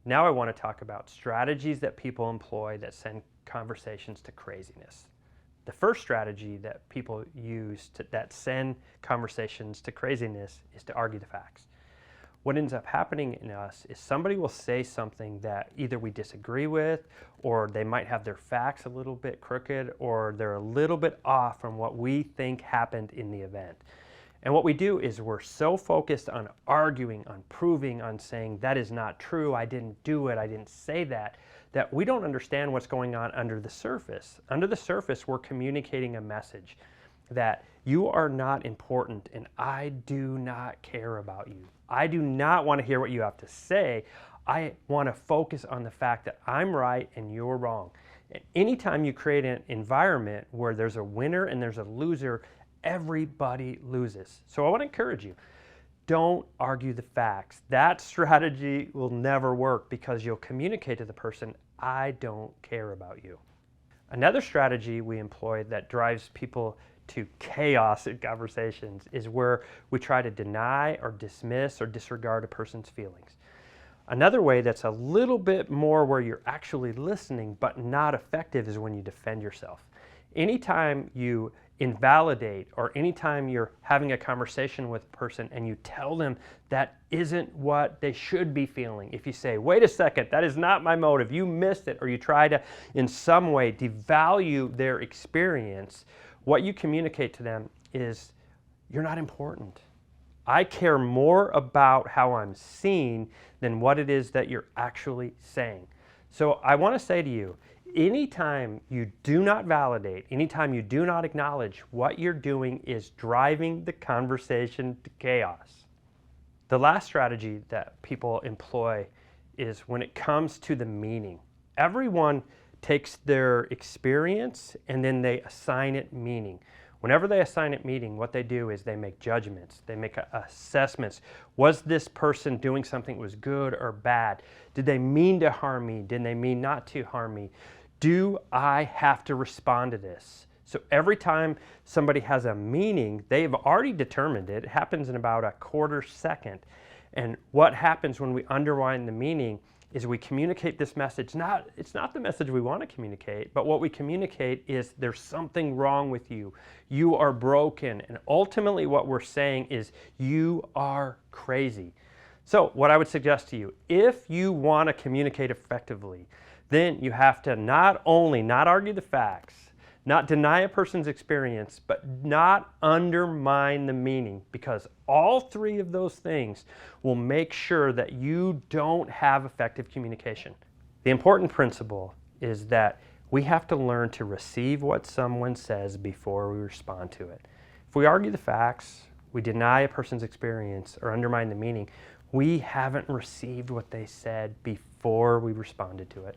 Now I want to talk about strategies that people employ that send conversations to craziness. The first strategy that people use that send conversations to craziness is to argue the facts. What ends up happening in us is somebody will say something that either we disagree with, or they might have their facts a little bit crooked, or they're a little bit off from what we think happened in the event. And what we do is we're so focused on arguing, on proving, on saying that is not true, I didn't do it, I didn't say that, that we don't understand what's going on under the surface. Under the surface, we're communicating a message that you are not important and I do not care about you. I do not want to hear what you have to say. I want to focus on the fact that I'm right and you're wrong. And anytime you create an environment where there's a winner and there's a loser, everybody loses. So I want to encourage you, don't argue the facts. That strategy will never work because you'll communicate to the person, I don't care about you. Another strategy we employ that drives people to chaos in conversations is where we try to deny or dismiss or disregard a person's feelings. Another way that's a little bit more where you're actually listening but not effective is when you defend yourself. Anytime you invalidate or anytime you're having a conversation with a person and you tell them that isn't what they should be feeling, if you say, wait a second, that is not my motive, you missed it, or you try to in some way devalue their experience, what you communicate to them is, you're not important. I care more about how I'm seen than what it is that you're actually saying. So I want to say to you, anytime you do not validate, anytime you do not acknowledge, what you're doing is driving the conversation to chaos. The last strategy that people employ is when it comes to the meaning. Everyone takes their experience and then they assign it meaning. Whenever they assign it meaning, what they do is they make judgments, they make assessments. Was this person doing something that was good or bad? Did they mean to harm me? Did they mean not to harm me? Do I have to respond to this? So every time somebody has a meaning, they've already determined it. It happens in about a quarter second. And what happens when we undermine the meaning is we communicate this message. It's not the message we want to communicate, but what we communicate is there's something wrong with you. You are broken. And ultimately what we're saying is you are crazy. So what I would suggest to you, if you want to communicate effectively, then you have to not only not argue the facts, not deny a person's experience, but not undermine the meaning, because all three of those things will make sure that you don't have effective communication. The important principle is that we have to learn to receive what someone says before we respond to it. If we argue the facts, we deny a person's experience, or undermine the meaning, we haven't received what they said before we responded to it.